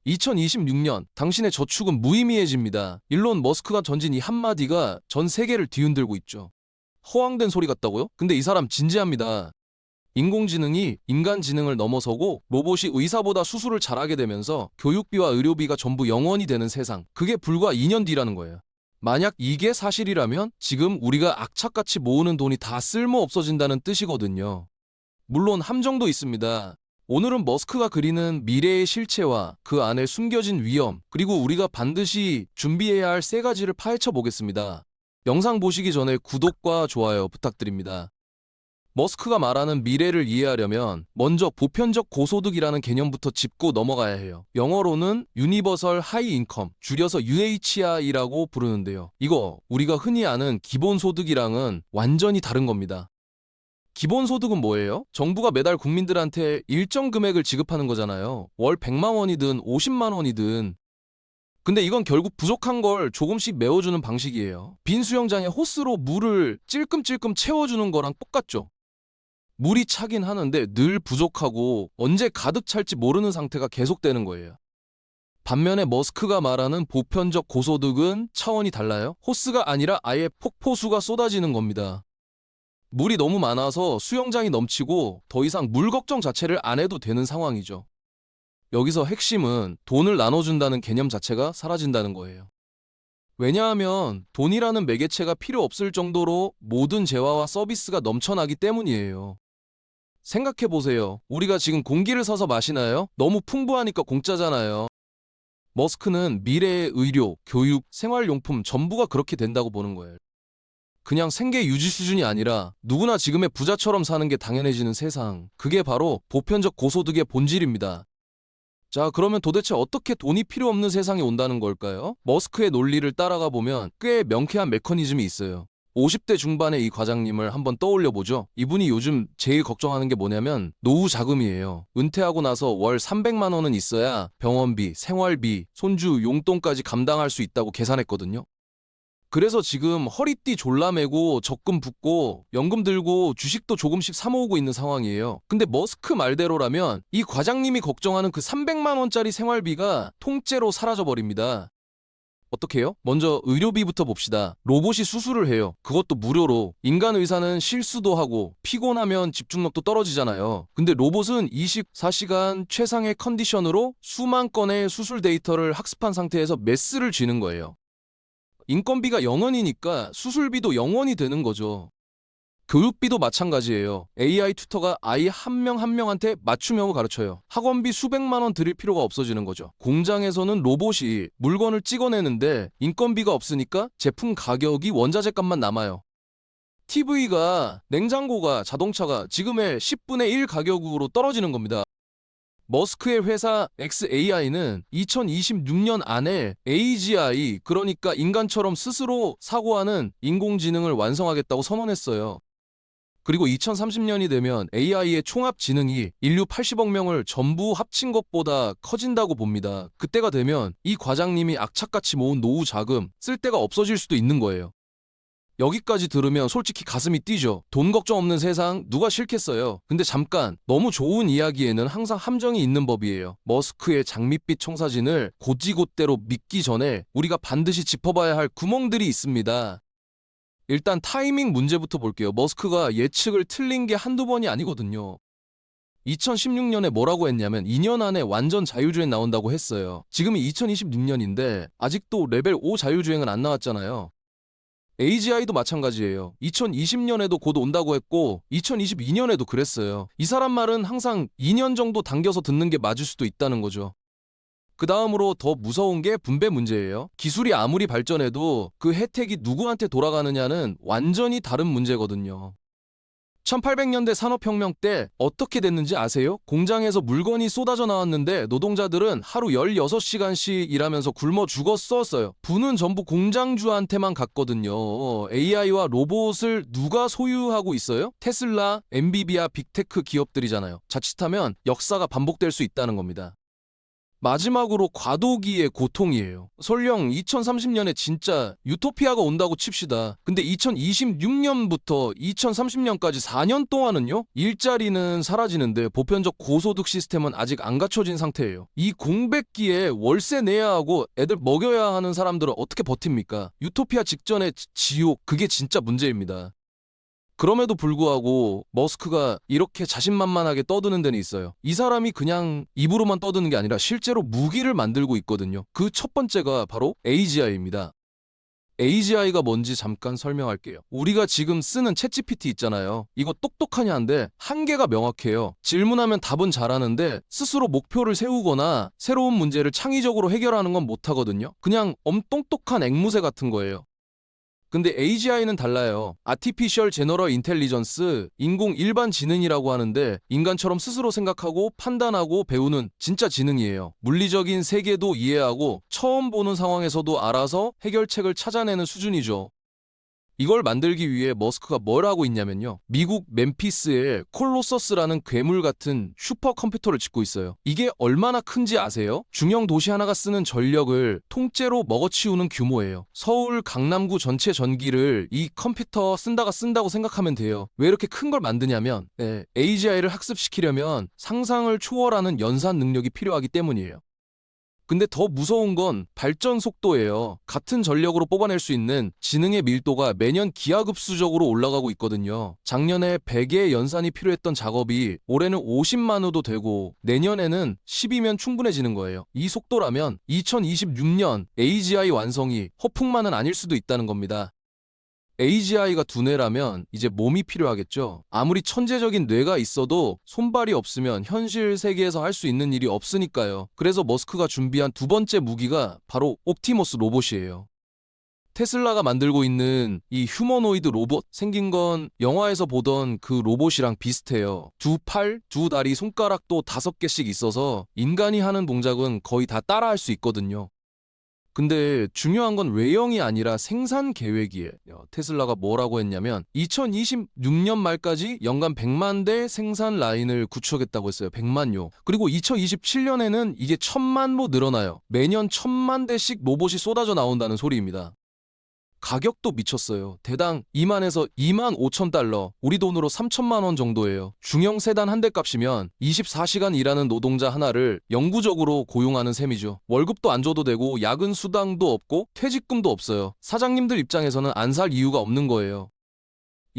2026년 당신의 저축은 무의미해집니다. 일론 머스크가 던진 이 한마디가 전 세계를 뒤흔들고 있죠. 허황된 소리 같다고요? 근데 이 사람 진지합니다. 인공지능이 인간 지능을 넘어서고 로봇이 의사보다 수술을 잘하게 되면서 교육비와 의료비가 전부 영원이 되는 세상. 그게 불과 2년 뒤라는 거예요. 만약 이게 사실이라면 지금 우리가 악착같이 모으는 돈이 다 쓸모 없어진다는 뜻이거든요. 물론 함정도 있습니다. 오늘은 머스크가 그리는 미래의 실체와 그 안에 숨겨진 위험, 그리고 우리가 반드시 준비해야 할 세 가지를 파헤쳐 보겠습니다. 영상 보시기 전에 구독과 좋아요 부탁드립니다. 머스크가 말하는 미래를 이해하려면 먼저 보편적 고소득이라는 개념부터 짚고 넘어가야 해요. 영어로는 유니버설 하이 인컴, 줄여서 UHI라고 부르는데요. 이거 우리가 흔히 아는 기본소득이랑은 완전히 다른 겁니다. 기본소득은 뭐예요? 정부가 매달 국민들한테 일정 금액을 지급하는 거잖아요. 월 100만 원이든 50만 원이든. 근데 이건 결국 부족한 걸 조금씩 메워주는 방식이에요. 빈 수영장에 호스로 물을 찔끔찔끔 채워주는 거랑 똑같죠. 물이 차긴 하는데 늘 부족하고 언제 가득 찰지 모르는 상태가 계속되는 거예요. 반면에 머스크가 말하는 보편적 고소득은 차원이 달라요. 호스가 아니라 아예 폭포수가 쏟아지는 겁니다. 물이 너무 많아서 수영장이 넘치고 더 이상 물 걱정 자체를 안 해도 되는 상황이죠. 여기서 핵심은 돈을 나눠준다는 개념 자체가 사라진다는 거예요. 왜냐하면 돈이라는 매개체가 필요 없을 정도로 모든 재화와 서비스가 넘쳐나기 때문이에요. 생각해보세요. 우리가 지금 공기를 사서 마시나요? 너무 풍부하니까 공짜잖아요. 머스크는 미래의 의료, 교육, 생활용품 전부가 그렇게 된다고 보는 거예요. 그냥 생계 유지 수준이 아니라 누구나 지금의 부자처럼 사는 게 당연해지는 세상. 그게 바로 보편적 고소득의 본질입니다. 자, 그러면 도대체 어떻게 돈이 필요 없는 세상이 온다는 걸까요? 머스크의 논리를 따라가 보면 꽤 명쾌한 메커니즘이 있어요. 50대 중반의 이 과장님을 한번 떠올려 보죠. 이분이 요즘 제일 걱정하는 게 뭐냐면 노후 자금이에요. 은퇴하고 나서 월 300만 원은 있어야 병원비, 생활비, 손주 용돈까지 감당할 수 있다고 계산했거든요. 그래서 지금 허리띠 졸라매고 적금 붓고 연금 들고 주식도 조금씩 사 모으고 있는 상황이에요. 근데 머스크 말대로라면 이 과장님이 걱정하는 그 300만 원짜리 생활비가 통째로 사라져버립니다. 어떻게 해요? 먼저 의료비부터 봅시다. 로봇이 수술을 해요. 그것도 무료로. 인간 의사는 실수도 하고 피곤하면 집중력도 떨어지잖아요. 근데 로봇은 24시간 최상의 컨디션으로 수만 건의 수술 데이터를 학습한 상태에서 메스를 쥐는 거예요. 인건비가 0원이니까 수술비도 0원이 되는 거죠. 교육비도 마찬가지예요. AI 튜터가 아이 한 명 한 명한테 맞춤형을 가르쳐요. 학원비 수백만 원 들일 필요가 없어지는 거죠. 공장에서는 로봇이 물건을 찍어내는데 인건비가 없으니까 제품 가격이 원자재 값만 남아요. TV가, 냉장고가, 자동차가 지금의 10분의 1 가격으로 떨어지는 겁니다. 머스크의 회사 xAI는 2026년 안에 AGI, 그러니까 인간처럼 스스로 사고하는 인공지능을 완성하겠다고 선언했어요. 그리고 2030년이 되면 AI의 총합 지능이 인류 80억 명을 전부 합친 것보다 커진다고 봅니다. 그때가 되면 이 과장님이 악착같이 모은 노후 자금 쓸 데가 없어질 수도 있는 거예요. 여기까지 들으면 솔직히 가슴이 뛰죠. 돈 걱정 없는 세상 누가 싫겠어요. 근데 잠깐, 너무 좋은 이야기에는 항상 함정이 있는 법이에요. 머스크의 장밋빛 청사진을 곧이곧대로 믿기 전에 우리가 반드시 짚어봐야 할 구멍들이 있습니다. 일단 타이밍 문제부터 볼게요. 머스크가 예측을 틀린 게 한두 번이 아니거든요. 2016년에 뭐라고 했냐면 2년 안에 완전 자율주행 나온다고 했어요. 지금이 2026년인데 아직도 레벨 5 자율주행은 안 나왔잖아요. AGI도 마찬가지예요. 2020년에도 곧 온다고 했고 2022년에도 그랬어요. 이 사람 말은 항상 2년 정도 당겨서 듣는 게 맞을 수도 있다는 거죠. 그 다음으로 더 무서운 게 분배 문제예요. 기술이 아무리 발전해도 그 혜택이 누구한테 돌아가느냐는 완전히 다른 문제거든요. 1800년대 산업혁명 때 어떻게 됐는지 아세요? 공장에서 물건이 쏟아져 나왔는데 노동자들은 하루 16시간씩 일하면서 굶어 죽었었어요. 부는 전부 공장주한테만 갔거든요. AI와 로봇을 누가 소유하고 있어요? 테슬라, 엔비디아, 빅테크 기업들이잖아요. 자칫하면 역사가 반복될 수 있다는 겁니다. 마지막으로 과도기의 고통이에요. 설령 2030년에 진짜 유토피아가 온다고 칩시다. 근데 2026년부터 2030년까지 4년 동안은요, 일자리는 사라지는데 보편적 고소득 시스템은 아직 안 갖춰진 상태예요. 이 공백기에 월세 내야 하고 애들 먹여야 하는 사람들은 어떻게 버팁니까? 유토피아 직전의 지옥, 그게 진짜 문제입니다. 그럼에도 불구하고 머스크가 이렇게 자신만만하게 떠드는 데는 있어요. 이 사람이 그냥 입으로만 떠드는 게 아니라 실제로 무기를 만들고 있거든요. 그 첫 번째가 바로 AGI입니다. AGI가 뭔지 잠깐 설명할게요. 우리가 지금 쓰는 챗GPT 있잖아요. 이거 똑똑하냐인데 한계가 명확해요. 질문하면 답은 잘하는데 스스로 목표를 세우거나 새로운 문제를 창의적으로 해결하는 건 못하거든요. 그냥 엄똑똑한 앵무새 같은 거예요. 근데 AGI는 달라요. Artificial General Intelligence, 인공 일반 지능이라고 하는데 인간처럼 스스로 생각하고 판단하고 배우는 진짜 지능이에요. 물리적인 세계도 이해하고 처음 보는 상황에서도 알아서 해결책을 찾아내는 수준이죠. 이걸 만들기 위해 머스크가 뭘 하고 있냐면요. 미국 멤피스에 콜로서스라는 괴물 같은 슈퍼컴퓨터를 짓고 있어요. 이게 얼마나 큰지 아세요? 중형 도시 하나가 쓰는 전력을 통째로 먹어치우는 규모예요. 서울 강남구 전체 전기를 이 컴퓨터 쓴다고 생각하면 돼요. 왜 이렇게 큰 걸 만드냐면 AGI를 학습시키려면 상상을 초월하는 연산 능력이 필요하기 때문이에요. 근데 더 무서운 건 발전 속도예요. 같은 전력으로 뽑아낼 수 있는 지능의 밀도가 매년 기하급수적으로 올라가고 있거든요. 작년에 100의 연산이 필요했던 작업이 올해는 50만 호도 되고 내년에는 10이면 충분해지는 거예요. 이 속도라면 2026년 AGI 완성이 허풍만은 아닐 수도 있다는 겁니다. AGI가 두뇌라면 이제 몸이 필요하겠죠. 아무리 천재적인 뇌가 있어도 손발이 없으면 현실 세계에서 할 수 있는 일이 없으니까요. 그래서 머스크가 준비한 두 번째 무기가 바로 옵티머스 로봇이에요. 테슬라가 만들고 있는 이 휴머노이드 로봇, 생긴 건 영화에서 보던 그 로봇이랑 비슷해요. 두 팔, 두 다리, 손가락도 5개씩 있어서 인간이 하는 동작은 거의 다 따라할 수 있거든요. 근데 중요한 건 외형이 아니라 생산 계획이에요. 테슬라가 뭐라고 했냐면 2026년 말까지 연간 100만 대 생산 라인을 구축했다고 했어요. 100만요. 그리고 2027년에는 이게 1000만보 늘어나요. 매년 1000만 대씩 로봇이 쏟아져 나온다는 소리입니다. 가격도 미쳤어요. 대당 2만에서 2만 5천 달러, 우리 돈으로 3천만 원 정도예요. 중형 세단 한 대 값이면 24시간 일하는 노동자 하나를 영구적으로 고용하는 셈이죠. 월급도 안 줘도 되고 야근 수당도 없고 퇴직금도 없어요. 사장님들 입장에서는 안 살 이유가 없는 거예요.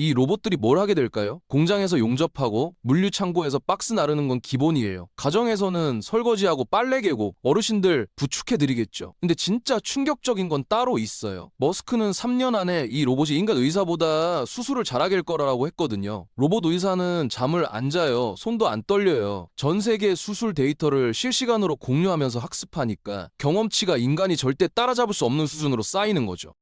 이 로봇들이 뭘 하게 될까요? 공장에서 용접하고 물류창고에서 박스 나르는 건 기본이에요. 가정에서는 설거지하고 빨래 개고 어르신들 부축해드리겠죠. 근데 진짜 충격적인 건 따로 있어요. 머스크는 3년 안에 이 로봇이 인간 의사보다 수술을 잘하게 할 거라고 했거든요. 로봇 의사는 잠을 안 자요. 손도 안 떨려요. 전 세계 수술 데이터를 실시간으로 공유하면서 학습하니까 경험치가 인간이 절대 따라잡을 수 없는 수준으로 쌓이는 거죠.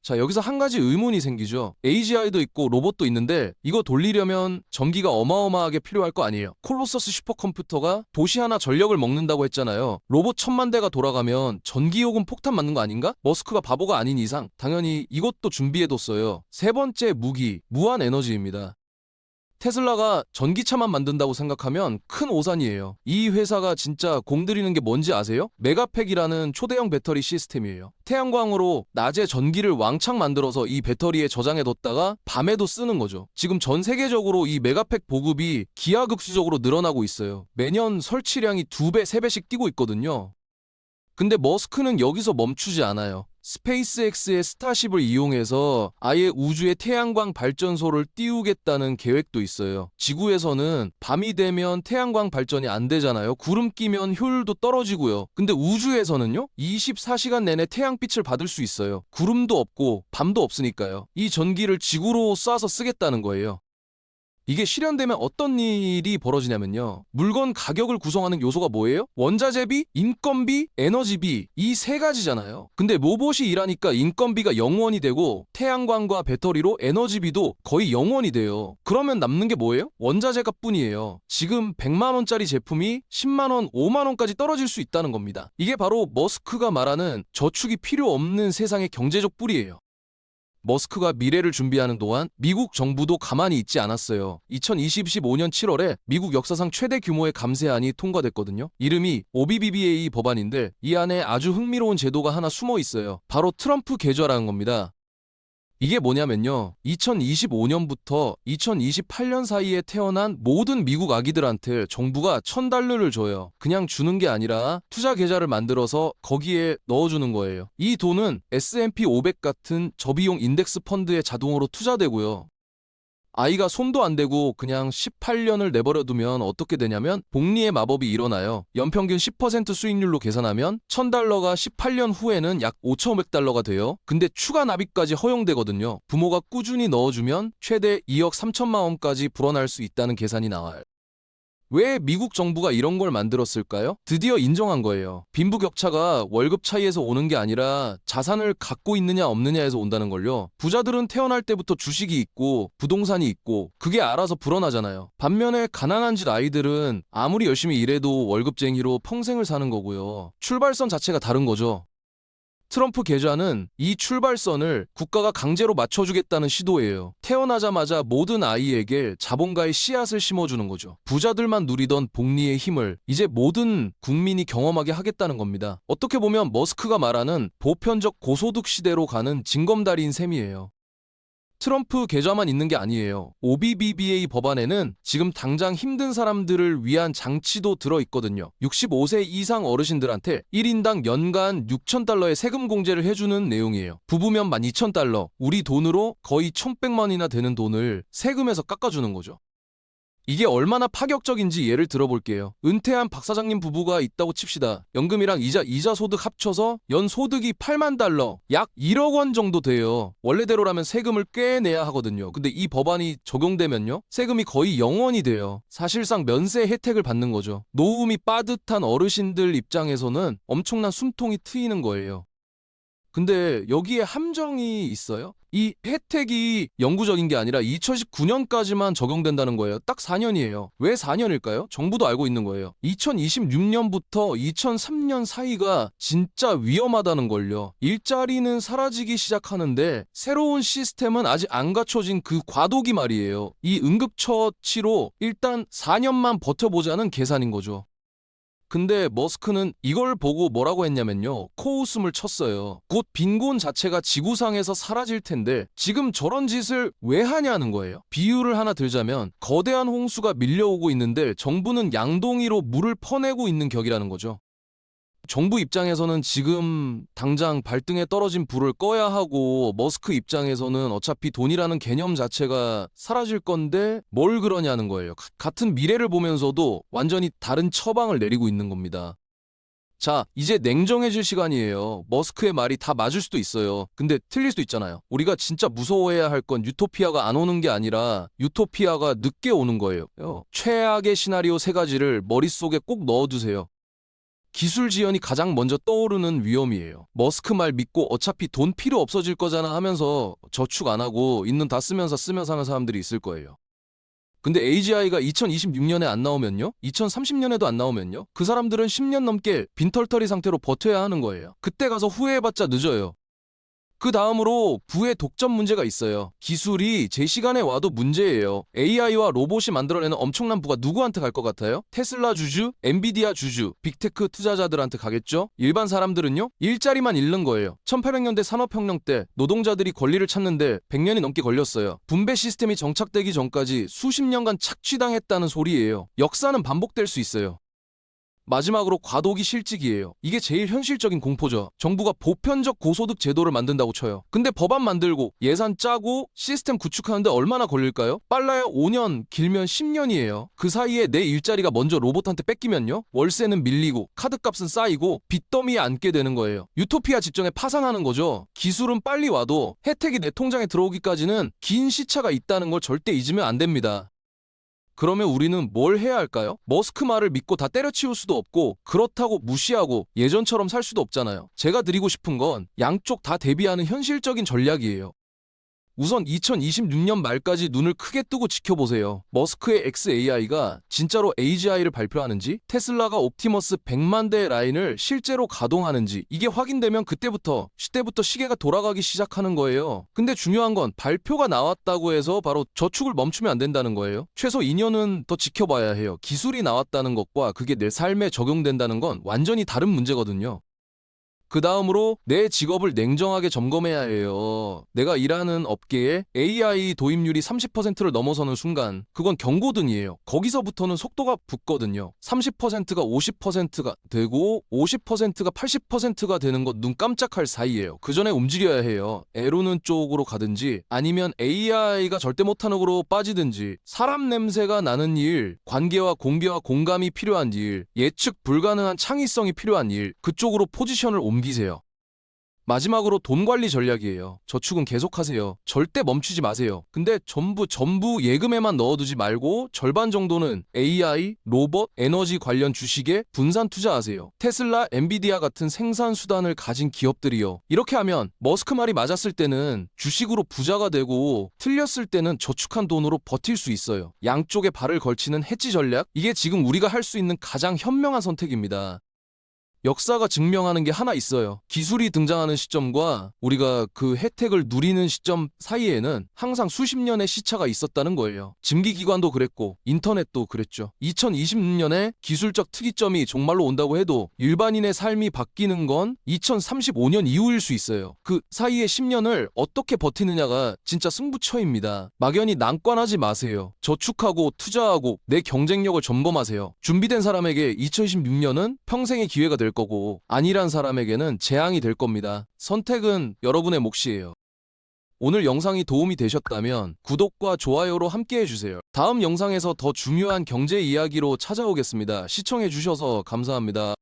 자, 여기서 한 가지 의문이 생기죠. AGI도 있고 로봇도 있는데 이거 돌리려면 전기가 어마어마하게 필요할 거 아니에요. 콜로서스 슈퍼컴퓨터가 도시 하나 전력을 먹는다고 했잖아요. 로봇 1000만 대가 돌아가면 전기요금 폭탄 맞는 거 아닌가? 머스크가 바보가 아닌 이상 당연히 이것도 준비해뒀어요. 세 번째 무기, 무한 에너지입니다. 테슬라가 전기차만 만든다고 생각하면 큰 오산이에요. 이 회사가 진짜 공들이는 게 뭔지 아세요? 메가팩이라는 초대형 배터리 시스템이에요. 태양광으로 낮에 전기를 왕창 만들어서 이 배터리에 저장해뒀다가 밤에도 쓰는 거죠. 지금 전 세계적으로 이 메가팩 보급이 기하급수적으로 늘어나고 있어요. 매년 설치량이 2배, 3배씩 뛰고 있거든요. 근데 머스크는 여기서 멈추지 않아요. 스페이스X의 스타쉽을 이용해서 아예 우주에 태양광 발전소를 띄우겠다는 계획도 있어요. 지구에서는 밤이 되면 태양광 발전이 안 되잖아요. 구름 끼면 효율도 떨어지고요. 근데 우주에서는요? 24시간 내내 태양빛을 받을 수 있어요. 구름도 없고 밤도 없으니까요. 이 전기를 지구로 쏴서 쓰겠다는 거예요. 이게 실현되면 어떤 일이 벌어지냐면요. 물건 가격을 구성하는 요소가 뭐예요? 원자재비, 인건비, 에너지비, 이 세 가지잖아요. 근데 로봇이 일하니까 인건비가 0원이 되고 태양광과 배터리로 에너지비도 거의 0원이 돼요. 그러면 남는 게 뭐예요? 원자재 값뿐이에요. 지금 100만 원짜리 제품이 10만 원, 5만 원까지 떨어질 수 있다는 겁니다. 이게 바로 머스크가 말하는 저축이 필요 없는 세상의 경제적 뿌리예요. 머스크가 미래를 준비하는 동안 미국 정부도 가만히 있지 않았어요. 2025년 7월에 미국 역사상 최대 규모의 감세안이 통과됐거든요. 이름이 OBBBA 법안인데 이 안에 아주 흥미로운 제도가 하나 숨어 있어요. 바로 트럼프 계좌라는 겁니다. 이게 뭐냐면요. 2025년부터 2028년 사이에 태어난 모든 미국 아기들한테 정부가 $1,000를 줘요. 그냥 주는 게 아니라 투자 계좌를 만들어서 거기에 넣어주는 거예요. 이 돈은 S&P 500 같은 저비용 인덱스 펀드에 자동으로 투자되고요. 아이가 손도 안 대고 그냥 18년을 내버려두면 어떻게 되냐면 복리의 마법이 일어나요. 연평균 10% 수익률로 계산하면 $1,000가 18년 후에는 약 $5,500가 돼요. 근데 추가 납입까지 허용되거든요. 부모가 꾸준히 넣어주면 최대 2억 3천만 원까지 불어날 수 있다는 계산이 나와요. 왜 미국 정부가 이런 걸 만들었을까요? 드디어 인정한 거예요. 빈부격차가 월급 차이에서 오는 게 아니라 자산을 갖고 있느냐 없느냐에서 온다는 걸요. 부자들은 태어날 때부터 주식이 있고 부동산이 있고 그게 알아서 불어나잖아요. 반면에 가난한 집 아이들은 아무리 열심히 일해도 월급쟁이로 평생을 사는 거고요. 출발선 자체가 다른 거죠. 트럼프 계좌는 이 출발선을 국가가 강제로 맞춰주겠다는 시도예요. 태어나자마자 모든 아이에게 자본가의 씨앗을 심어주는 거죠. 부자들만 누리던 복리의 힘을 이제 모든 국민이 경험하게 하겠다는 겁니다. 어떻게 보면 머스크가 말하는 보편적 고소득 시대로 가는 징검다리인 셈이에요. 트럼프 계좌만 있는 게 아니에요. OBBBA 법안에는 지금 당장 힘든 사람들을 위한 장치도 들어있거든요. 65세 이상 어르신들한테 1인당 연간 $6,000의 세금 공제를 해주는 내용이에요. 부부면 $12,000, 우리 돈으로 거의 1,100만이나 되는 돈을 세금에서 깎아주는 거죠. 이게 얼마나 파격적인지 예를 들어볼게요. 은퇴한 박 사장님 부부가 있다고 칩시다. 연금이랑 이자 소득 합쳐서 연 소득이 $80,000, 약 1억 원 정도 돼요. 원래대로라면 세금을 꽤 내야 하거든요. 근데 이 법안이 적용되면요. 세금이 거의 0원이 돼요. 사실상 면세 혜택을 받는 거죠. 노후미 빠듯한 어르신들 입장에서는 엄청난 숨통이 트이는 거예요. 근데 여기에 함정이 있어요. 이 혜택이 영구적인 게 아니라 2019년까지만 적용된다는 거예요. 딱 4년이에요. 왜 4년일까요? 정부도 알고 있는 거예요. 2026년부터 2003년 사이가 진짜 위험하다는 걸요. 일자리는 사라지기 시작하는데 새로운 시스템은 아직 안 갖춰진 그 과도기 말이에요. 이 응급처치로 일단 4년만 버텨보자는 계산인 거죠. 근데 머스크는 이걸 보고 뭐라고 했냐면요. 코웃음을 쳤어요. 곧 빈곤 자체가 지구상에서 사라질 텐데 지금 저런 짓을 왜 하냐는 거예요. 비유를 하나 들자면 거대한 홍수가 밀려오고 있는데 정부는 양동이로 물을 퍼내고 있는 격이라는 거죠. 정부 입장에서는 지금 당장 발등에 떨어진 불을 꺼야 하고 머스크 입장에서는 어차피 돈이라는 개념 자체가 사라질 건데 뭘 그러냐는 거예요. 같은 미래를 보면서도 완전히 다른 처방을 내리고 있는 겁니다. 자, 이제 냉정해질 시간이에요. 머스크의 말이 다 맞을 수도 있어요. 근데 틀릴 수도 있잖아요. 우리가 진짜 무서워해야 할 건 유토피아가 안 오는 게 아니라 유토피아가 늦게 오는 거예요. 최악의 시나리오 3가지를 머릿속에 꼭 넣어두세요. 기술 지연이 가장 먼저 떠오르는 위험이에요. 머스크 말 믿고 어차피 돈 필요 없어질 거잖아 하면서 저축 안 하고 있는 다 쓰면서 하는 사람들이 있을 거예요. 근데 AGI가 2026년에 안 나오면요? 2030년에도 안 나오면요? 그 사람들은 10년 넘게 빈털터리 상태로 버텨야 하는 거예요. 그때 가서 후회해봤자 늦어요. 그 다음으로 부의 독점 문제가 있어요. 기술이 제 시간에 와도 문제예요. AI와 로봇이 만들어내는 엄청난 부가 누구한테 갈 것 같아요? 테슬라 주주, 엔비디아 주주, 빅테크 투자자들한테 가겠죠? 일반 사람들은요? 일자리만 잃는 거예요. 1800년대 산업혁명 때 노동자들이 권리를 찾는데 100년이 넘게 걸렸어요. 분배 시스템이 정착되기 전까지 수십 년간 착취당했다는 소리예요. 역사는 반복될 수 있어요. 마지막으로 과도기 실직이에요. 이게 제일 현실적인 공포죠. 정부가 보편적 고소득 제도를 만든다고 쳐요. 근데 법안 만들고 예산 짜고 시스템 구축하는데 얼마나 걸릴까요? 빨라야 5년, 길면 10년이에요. 그 사이에 내 일자리가 먼저 로봇한테 뺏기면요? 월세는 밀리고 카드값은 쌓이고 빚더미에 앉게 되는 거예요. 유토피아 직전에 파산하는 거죠. 기술은 빨리 와도 혜택이 내 통장에 들어오기까지는 긴 시차가 있다는 걸 절대 잊으면 안 됩니다. 그러면 우리는 뭘 해야 할까요? 머스크 말을 믿고 다 때려치울 수도 없고 그렇다고 무시하고 예전처럼 살 수도 없잖아요. 제가 드리고 싶은 건 양쪽 다 대비하는 현실적인 전략이에요. 우선 2026년 말까지 눈을 크게 뜨고 지켜보세요. 머스크의 xAI가 진짜로 AGI를 발표하는지, 테슬라가 옵티머스 100만 대의 라인을 실제로 가동하는지, 이게 확인되면 그때부터 시계가 돌아가기 시작하는 거예요. 근데 중요한 건 발표가 나왔다고 해서 바로 저축을 멈추면 안 된다는 거예요. 최소 2년은 더 지켜봐야 해요. 기술이 나왔다는 것과 그게 내 삶에 적용된다는 건 완전히 다른 문제거든요. 그 다음으로 내 직업을 냉정하게 점검해야 해요. 내가 일하는 업계에 AI 도입률이 30%를 넘어서는 순간 그건 경고등이에요. 거기서부터는 속도가 붙거든요. 30%가 50%가 되고 50%가 80%가 되는 것 눈 깜짝할 사이예요. 그 전에 움직여야 해요. 에로는 쪽으로 가든지 아니면 AI가 절대 못하는 으로 빠지든지, 사람 냄새가 나는 일, 관계와 공개와 공감이 필요한 일, 예측 불가능한 창의성이 필요한 일, 그쪽으로 포지션을 옮기세요. 마지막으로 돈 관리 전략이에요. 저축은 계속하세요. 절대 멈추지 마세요. 근데 전부 예금에만 넣어두지 말고 절반 정도는 AI, 로봇, 에너지 관련 주식에 분산 투자하세요. 테슬라, 엔비디아 같은 생산 수단을 가진 기업들이요. 이렇게 하면 머스크 말이 맞았을 때는 주식으로 부자가 되고 틀렸을 때는 저축한 돈으로 버틸 수 있어요. 양쪽에 발을 걸치는 해지 전략? 이게 지금 우리가 할 수 있는 가장 현명한 선택입니다. 역사가 증명하는 게 하나 있어요. 기술이 등장하는 시점과 우리가 그 혜택을 누리는 시점 사이에는 항상 수십 년의 시차가 있었다는 거예요. 증기기관도 그랬고 인터넷도 그랬죠. 2026년에 기술적 특이점이 정말로 온다고 해도 일반인의 삶이 바뀌는 건 2035년 이후일 수 있어요. 그 사이의 10년을 어떻게 버티느냐가 진짜 승부처입니다. 막연히 난관하지 마세요. 저축하고 투자하고 내 경쟁력을 점검하세요. 준비된 사람에게 2026년은 평생의 기회가 될 거고 아니란 사람에게는 재앙이 될 겁니다. 선택은 여러분의 몫이에요. 오늘 영상이 도움이 되셨다면 구독과 좋아요로 함께 해주세요. 다음 영상에서 더 중요한 경제 이야기로 찾아오겠습니다. 시청해주셔서 감사합니다.